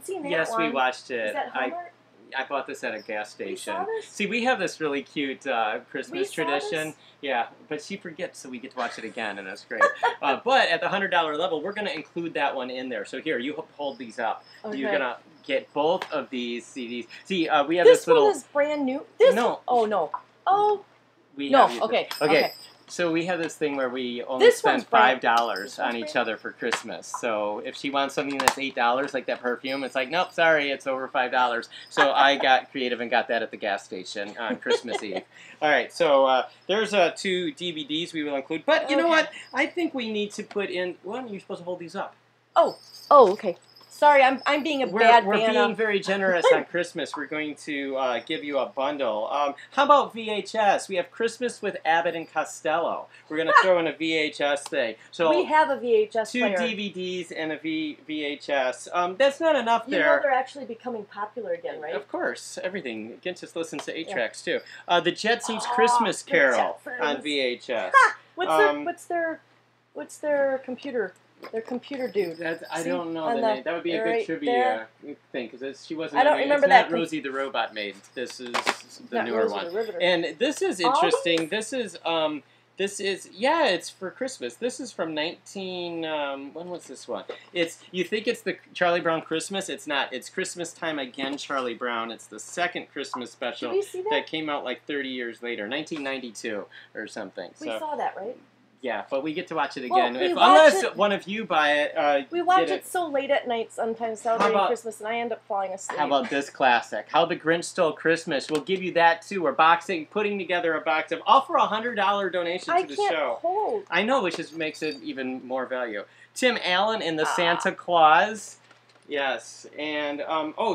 seen that one. Yes, we watched it. Is that Hallmark? I bought this at a gas station. We saw this? See, we have this really cute Christmas We saw tradition. this? Yeah, but she forgets, so we get to watch it again, and it's great. But at the $100 level, we're going to include that one in there. So here, you hold these up. Okay. You're going to get both of these CDs. See, we have This this little... one is brand new. This No. Oh, no. Oh. We No, have okay. So we have this thing where we only This spend one's $5 on each other for Christmas. So if she wants something that's $8, like that perfume, it's like, nope, sorry, it's over $5. So I got creative and got that at the gas station on Christmas Eve. All right, so there's 2 DVDs we will include. But you know what? I think we need to put in... Well, you're supposed to hold these up. Oh, okay. Sorry, I'm being a bad We're Vanna. being very generous on Christmas. We're going to give you a bundle. How about VHS? We have Christmas with Abbott and Costello. We're going to throw in a VHS thing. So we have a VHS 2 player. DVDs and a VHS. That's not enough You there. know they're actually becoming popular again, right? Of course, everything. Gent just listens to 8 tracks too. The Jetsons Christmas Carol on VHS. Ha! What's their computer? Their computer dude. I don't know on the name. That would be a good right trivia thing because she wasn't. I don't remember that. It's not Rosie the Robot Maid. This is the Not newer Rosie one. the Riveter. And this is interesting. This is yeah, it's for Christmas. This is from 19. When was this one? You think it's the Charlie Brown Christmas? It's not. It's Christmas Time Again, Charlie Brown. It's the second Christmas special Did we see that? came out like 30 years later, 1992 or something. We saw that, right? Yeah, but we get to watch it again. Well, Unless one of you buy it. We watch it so late at night sometimes celebrating Christmas, and I end up falling asleep. How about this classic? How the Grinch Stole Christmas. We'll give you that too. We're putting together a box of all for a $100 donation to the show. I can't hold. I know, which just makes it even more value. Tim Allen and the Santa Claus. Yes, and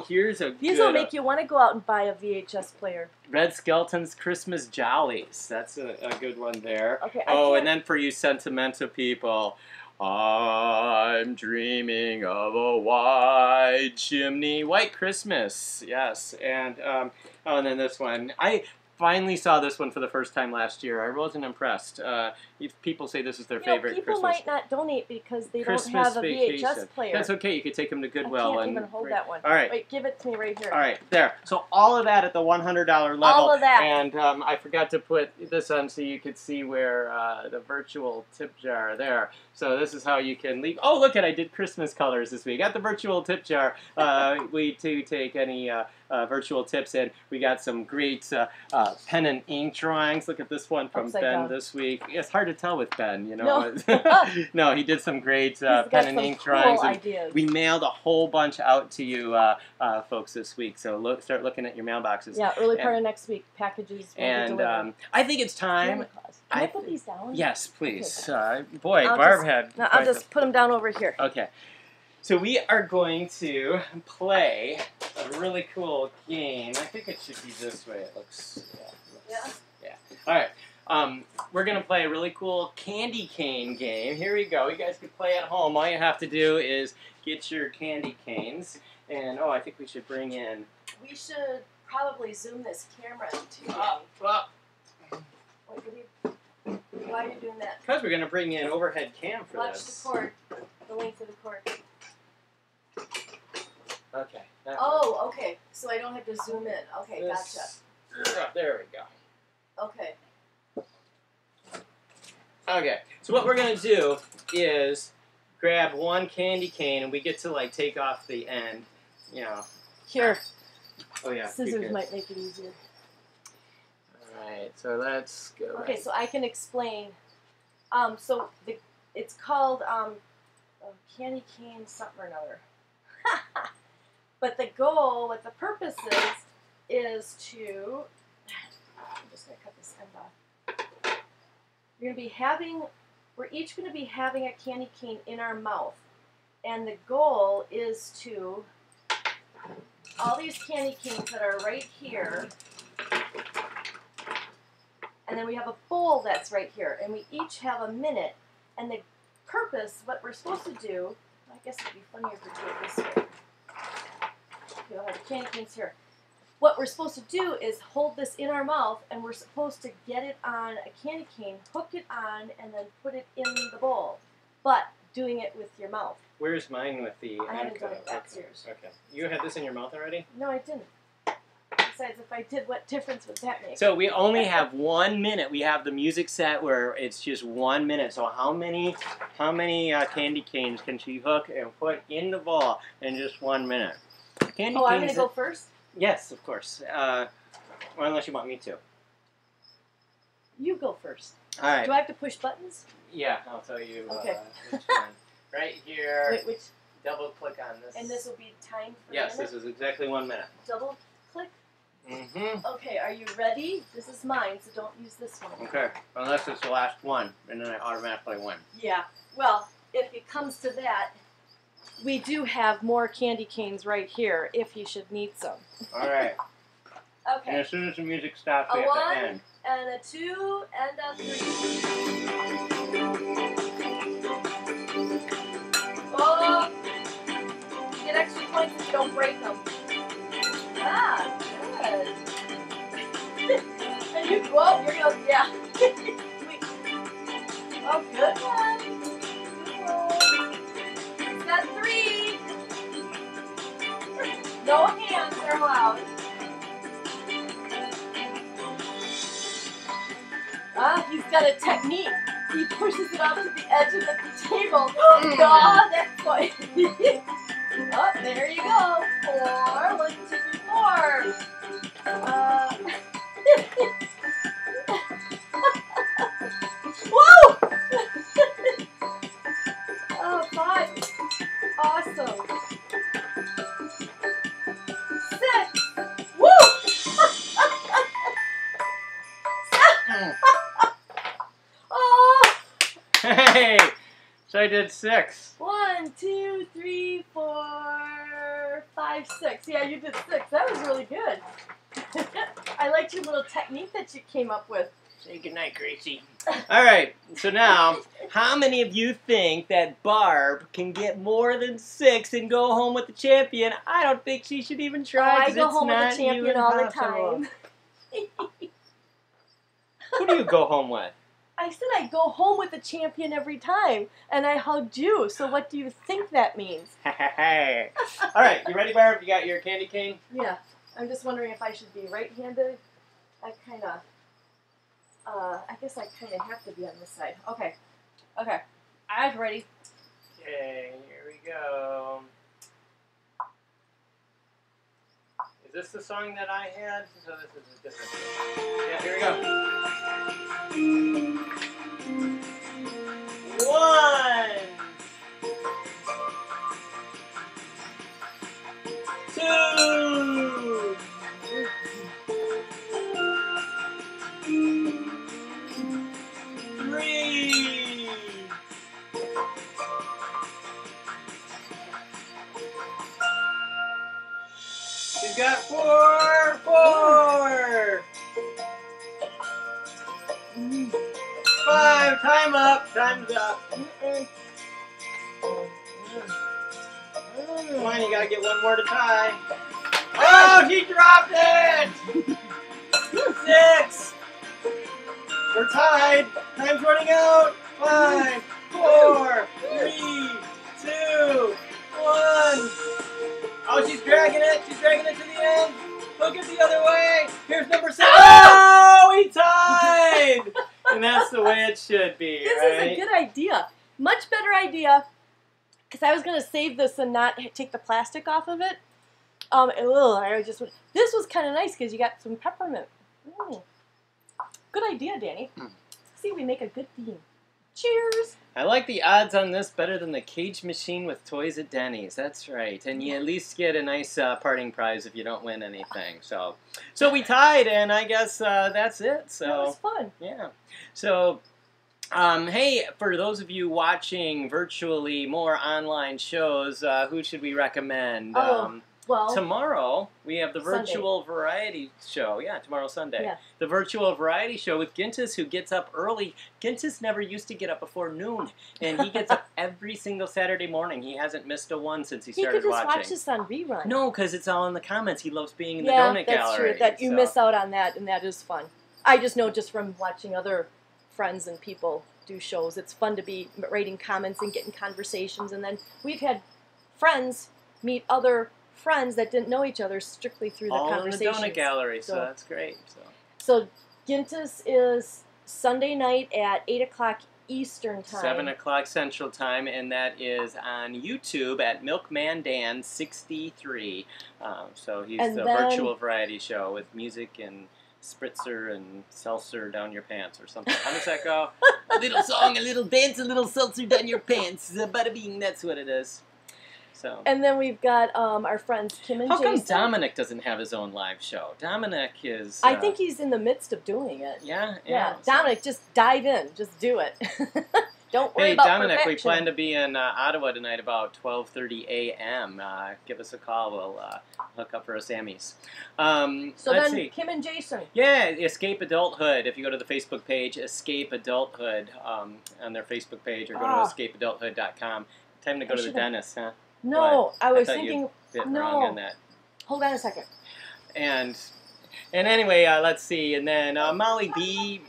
here's a These good, will make you want to go out and buy a VHS player. Red Skelton's Christmas Jollies. That's a good one there. Okay. And then for you sentimental people, I'm dreaming of a white chimney, White Christmas. Yes, and and then this one. I finally saw this one for the first time last year. I wasn't impressed. if people say this is their You favorite know, people Christmas. might not donate because they Christmas don't have a vacation. VHS player. That's okay. You could take them to Goodwill. I can't and even hold that one. All right. Wait, give it to me right here. All right, there. So all of that at the $100 level. All of that. And I forgot to put this on so you could see where the virtual tip jar there. So this is how you can leave. Oh, look at, I did Christmas colors this week. Got the virtual tip jar. We do take any virtual tips in. We got some great pen and ink drawings. Look at this one from Upside Ben down. this week. It's hard to tell with Ben, you know. No. No, he did some great He's got pen and some ink cool drawings. And ideas. we mailed a whole bunch out to you folks this week. So start looking at your mailboxes. Yeah, early part of next week, packages will be And delivered. I think it's time. Santa Claus. Can I put these down? Yes, please. Okay. Boy, I'll Barb just- had. No, I'll quite just put them down over here. Okay. So we are going to play a really cool game. I think it should be this way. It looks. Yeah. All right. We're going to play a really cool candy cane game. Here we go. You guys can play at home. All you have to do is get your candy canes. And, I think we should bring in... We should probably zoom this camera into Why are you doing that? Because we're going to bring in overhead cam for Watch this. the cord. The length of the cord. Okay. Oh, okay. So I don't have to zoom in. Okay, This- gotcha. There we go. Okay. Okay, so what we're going to do is grab one candy cane and we get to like take off the end, you know. Here. Oh yeah. Scissors might make it easier. Alright, so let's go. Okay, so I can explain. It's called candy cane something or another. But the goal, what the purpose is to. I'm just gonna cut this end off. We're each gonna be having a candy cane in our mouth, and the goal is to all these candy canes that are right here. And then we have a bowl that's right here, and we each have a minute. And the purpose, what we're supposed to do, I guess it'd be funnier if we do it this way. Okay, I'll have the candy canes here. What we're supposed to do is hold this in our mouth, and we're supposed to get it on a candy cane, hook it on, and then put it in the bowl. But doing it with your mouth. Where's mine with the I haven't end done cut? it backstairs. Okay. You had this in your mouth already? No, I didn't. Besides, if I did, what difference would that make? So we only have 1 minute. We have the music set where it's just 1 minute. So how many candy canes can she hook and put in the bowl in just 1 minute? Candy I'm canes. gonna go first. Yes, of course. Well, unless you want me to. You go first. All right. Do I have to push buttons? Yeah, I'll tell you. Okay. Which one. Right here. Wait, which? Double click on this. And this will be timed for Yes, a minute? this is exactly 1 minute. Double click. Mm-hmm. Okay, are you ready? This is mine, so don't use this one. Okay. Unless it's the last one, and then I automatically win. Yeah. Well, if it comes to that, we do have more candy canes right here if you should need some. All right. And Okay. as soon as the music stops, A we have to 1 end. and a 2 and a 3. Oh! You get extra points if you don't break them. Ah, good. And you go up, you're gonna, yeah. Wait. Oh, good one. Good one. That's 3. No hands are allowed. He's got a technique. He pushes it up to the edge of the table. Oh, that's why. Oh, there you go. 4. 1, 2, 3, 4. Whoa! Oh, 5. Awesome. 6. Woo! Oh! Hey! So I did 6. 1, 2, 3, 4, 5, 6. Yeah, you did 6. That was really good. I liked your little technique that you came up with. Say goodnight, Gracie. All right. So now, how many of you think that Barb can get more than 6 and go home with the champion? I don't think she should even try. I 'cause go it's home with not the champion even all the possible. time. Who do you go home with? I said I'd go home with the champion every time, and I hugged you. So what do you think that means? Hey. All right, you ready, Barb? You got your candy cane? Yeah. I'm just wondering if I should be right-handed. I guess I kind of have to be on this side. Okay. Okay. I'm ready. Okay, here we go. Is this the song that I had? So this is a different one. Yeah, here we go. 1, 2, 3. She's got 4. 5. Time up. Time's up. Come on, you gotta get one more to tie. Oh, she dropped it! 6. We're tied. Time's running out. 5, 4, 3, 2, 1. Oh, she's dragging it. She's dragging it to the end. Look it the other way. Here's number 7. Oh, we tied! And that's the way it should be, This right? is a good idea. Much better idea. Because I was going to save this and not take the plastic off of it. This was kind of nice because you got some peppermint. Good idea, Danny. See, we make a good theme. Cheers! I like the odds on this better than the cage machine with toys at Denny's. That's right. And you at least get a nice parting prize if you don't win anything. So we tied, and I guess that's it. So that was fun. Yeah. So, hey, for those of you watching virtually more online shows, who should we recommend? Well, tomorrow we have the Sunday. virtual variety show. Yeah, tomorrow Sunday. Yeah. The virtual variety show with Gintis, who gets up early. Gintis never used to get up before noon, and he gets up every single Saturday morning. He hasn't missed a one since he started could just watching. watch this on rerun. No, because it's all in the comments. He loves being in the Yeah, donut that's gallery. true. That you so. miss out on that, and that is fun. I just know just from watching other friends and people do shows, it's fun to be writing comments and getting conversations, and then we've had friends meet other friends that didn't know each other strictly through the all conversations. in the donut gallery, so So- that's great. So Gintis is Sunday night at 8 o'clock Eastern time. 7 o'clock Central Time, and that is on YouTube at Milkman Dan 63. So he's And the then- virtual variety show with music and spritzer and seltzer down your pants or something. How does that go? A little song, a little dance, a little seltzer down your pants. Bada bing, that's what it is. So. And then we've got our friends Kim and How come Jason. Dominic doesn't have his own live show? Dominic is... I think he's in the midst of doing it. Yeah? Yeah, So- Dominic, just dive in. Just do it. Don't worry Hey, about Dominic, we perfection. plan to be in Ottawa tonight about 12:30 a.m. Give us a call. We'll hook up for a Sammy's. So let's then see. Kim and Jason. Yeah, Escape Adulthood. If you go to the Facebook page, Escape Adulthood, on their Facebook page, or go to escapeadulthood.com. Time to go to the dentist, huh? No, I was thought thinking. you bit no. wrong on that. Hold on a second. And anyway, let's see. And then Molly B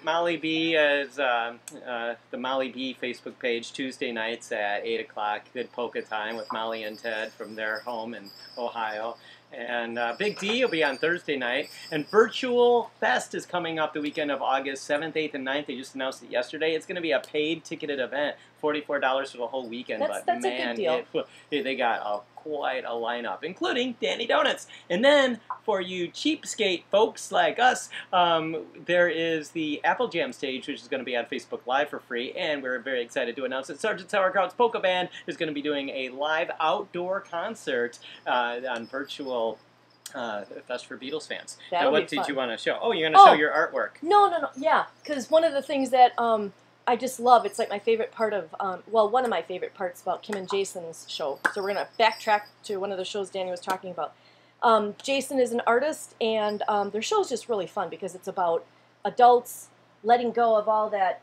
is the Molly B Facebook page Tuesday nights at 8 o'clock. Good polka time with Molly and Ted from their home in Ohio. And Big D will be on Thursday night. And Virtual Fest is coming up the weekend of August 7th, 8th, and 9th. They just announced it yesterday. It's going to be a paid ticketed event, $44 for the whole weekend. That's but a good man, deal. they got quite a lineup, including Danny Donuts. And then for you cheapskate folks like us, there is the Apple Jam stage, which is going to be on Facebook Live for free. And we're very excited to announce that Sergeant Sauerkraut's Polka Band is going to be doing a live outdoor concert on virtual Fest for Beatles fans. That'll Now, what be did fun. you want to show? Oh, you're going to show your artwork. No. Yeah, because one of the things that I just love, it's like my favorite part of, one of my favorite parts about Kim and Jason's show. So we're going to backtrack to one of the shows Danny was talking about. Jason is an artist, and their show is just really fun because it's about adults letting go of all that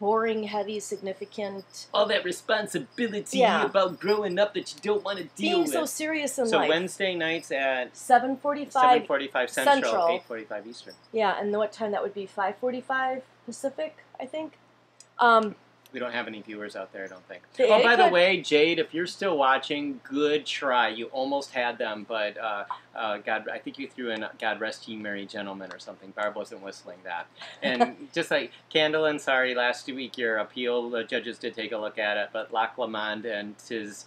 boring, heavy, significant... All that responsibility Yeah. about growing up that you don't want to deal being with. so serious in So life. Wednesday nights at 7:45. 7:45 Central, 8:45 Eastern. Yeah, and what time that would be? 5:45 Pacific, I think. We don't have any viewers out there, I don't think. They Oh, by the could- way, Jade, if you're still watching, good try. You almost had them, but God, I think you threw in God Rest Ye Merry Gentlemen or something. Barb wasn't whistling that. And just like Candlin, sorry, last week your appeal, the judges did take a look at it, but Lac Lamond and Tis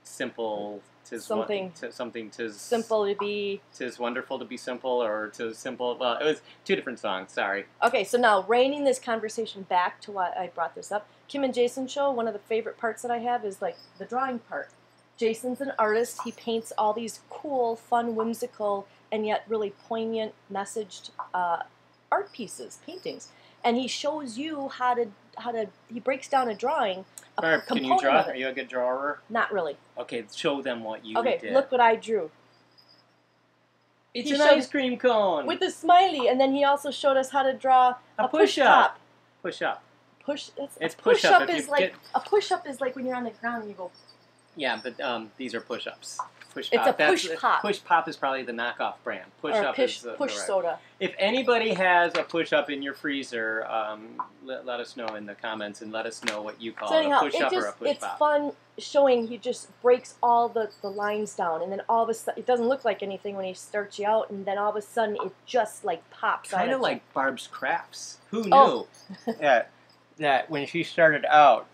Simple... Something tis simple to be. Tis wonderful to be simple, or tis simple. Well, it was two different songs. Sorry. Okay, so now reining this conversation back to why I brought this up. Kim and Jason show. One of the favorite parts that I have is like the drawing part. Jason's an artist. He paints all these cool, fun, whimsical, and yet really poignant messaged art pieces, paintings, and he shows you how to. He breaks down a drawing. Barb, can you draw? Are you a good drawer? Not really. Okay, show them what you did. did. Look what I drew. It's an ice cream cone. With a smiley, and then he also showed us how to draw a push-up. Push-up. It's push-up. Push-up is like a push-up is like when you're on the ground and you go. Yeah, but these are push-ups. It's a push-pop. Push-pop is probably the knockoff brand. Push-up is push soda. If anybody has a push-up in your freezer, let us know in the comments and let us know what you call anyhow, a push-up or a push-pop. It's fun showing he just breaks all the lines down, and then all of a sudden, it doesn't look like anything when he starts you out, and then all of a sudden it just like pops out. Kind of like Barb's crafts. Who knew that when she started out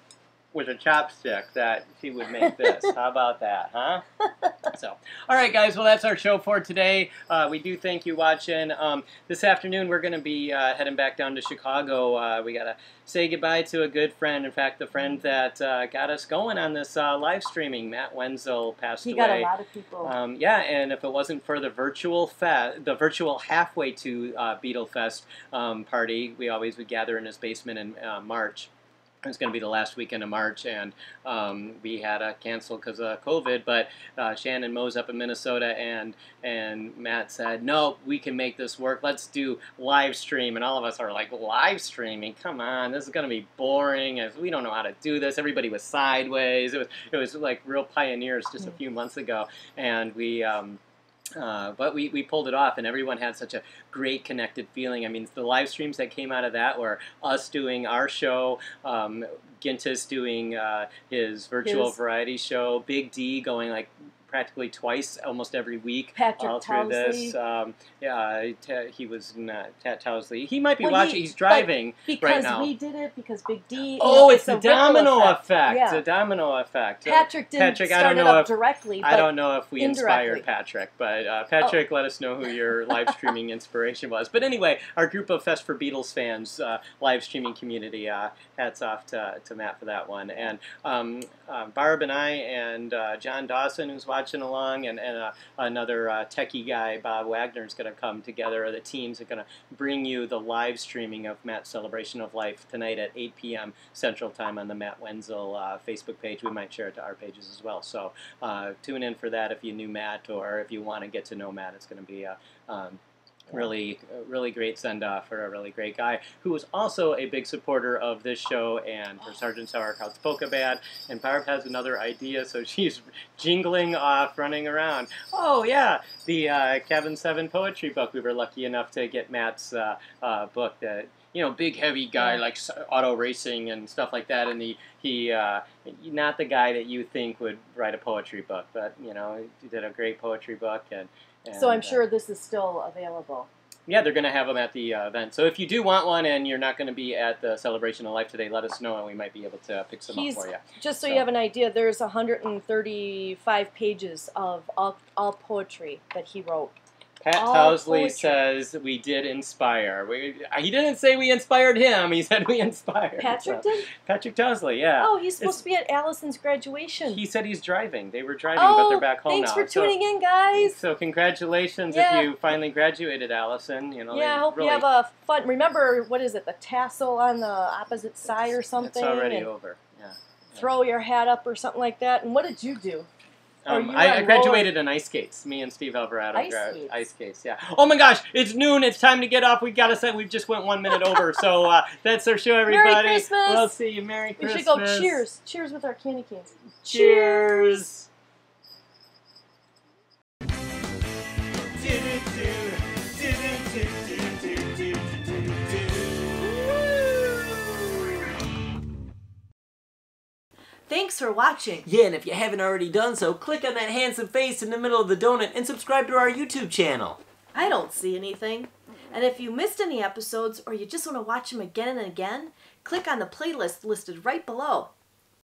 with a chopstick that she would make this? How about that, huh? So, all right, guys. Well, that's our show for today. We do thank you watching. This afternoon, we're going to be heading back down to Chicago. We got to say goodbye to a good friend. In fact, the friend that got us going on this live streaming, Matt Wenzel, passed away. He got a lot of people. Yeah, and if it wasn't for the virtual halfway to Beatle Fest party, we always would gather in his basement in March. It was going to be the last weekend of March, and we had to cancel because of COVID, but Shannon Moe's up in Minnesota, and Matt said, no, we can make this work. Let's do live stream, and all of us are like, live streaming? Come on, this is going to be boring. We don't know how to do this. Everybody was sideways. It was like real pioneers just a few months ago, and we... but we pulled it off, and everyone had such a great connected feeling. I mean, the live streams that came out of that were us doing our show, Gintis doing his virtual variety show, Big D going like practically twice, almost every week, Patrick all through Towsley. this. He was not Towsley. He might be watching. He's driving right now. Because we did it, because Big D... Oh, it's the domino effect. Yeah. The domino effect. Patrick didn't start it up directly, but I don't know if we indirectly. inspired Patrick, but Patrick, let us know who your live streaming inspiration was. But anyway, our group of Fest for Beatles fans, live streaming community, hats off to Matt for that one. And Barb and I and John Dawson, who's watching along, and another techie guy, Bob Wagner, is going to come together. The teams are going to bring you the live streaming of Matt's Celebration of Life tonight at 8 p.m. Central Time on the Matt Wenzel Facebook page. We might share it to our pages as well. So tune in for that if you knew Matt, or if you want to get to know Matt. It's going to be really great send-off for a really great guy who was also a big supporter of this show and for Sergeant Sauerkraut's Polka Band. And Barb has another idea, so she's jingling off, running around. Oh, yeah, the Cabin 7 poetry book. We were lucky enough to get Matt's book that, you know, big, heavy guy, like auto racing and stuff like that. And he not the guy that you think would write a poetry book, but, you know, he did a great poetry book. And so I'm sure this is still available. Yeah, they're going to have them at the event. So if you do want one and you're not going to be at the Celebration of Life today, let us know and we might be able to pick some up for you. Just so you have an idea, there's 135 pages of all poetry that he wrote. Pat Towsley says we did inspire. He didn't say we inspired him. He said we inspired. Patrick did? Patrick Towsley, yeah. Oh, he's supposed to be at Allison's graduation. He said he's driving. They were driving, but they're back home now. Thanks for tuning in, guys. So congratulations if you finally graduated, Allison. You know, I hope you have a fun... Remember, what is it, the tassel on the opposite side or something? It's already over, yeah. Throw your hat up or something like that. And what did you do? I graduated in ice skates. Me and Steve Alvarado ice skates. Yeah. Oh my gosh, it's noon. It's time to get off. We gotta say we just went 1 minute over. So that's our show, everybody. Merry Christmas. We'll see you. Merry Christmas. We should go cheers. Cheers with our candy canes. Cheers. Thanks for watching. Yeah, and if you haven't already done so, click on that handsome face in the middle of the donut and subscribe to our YouTube channel. I don't see anything. And if you missed any episodes or you just want to watch them again and again, click on the playlist listed right below.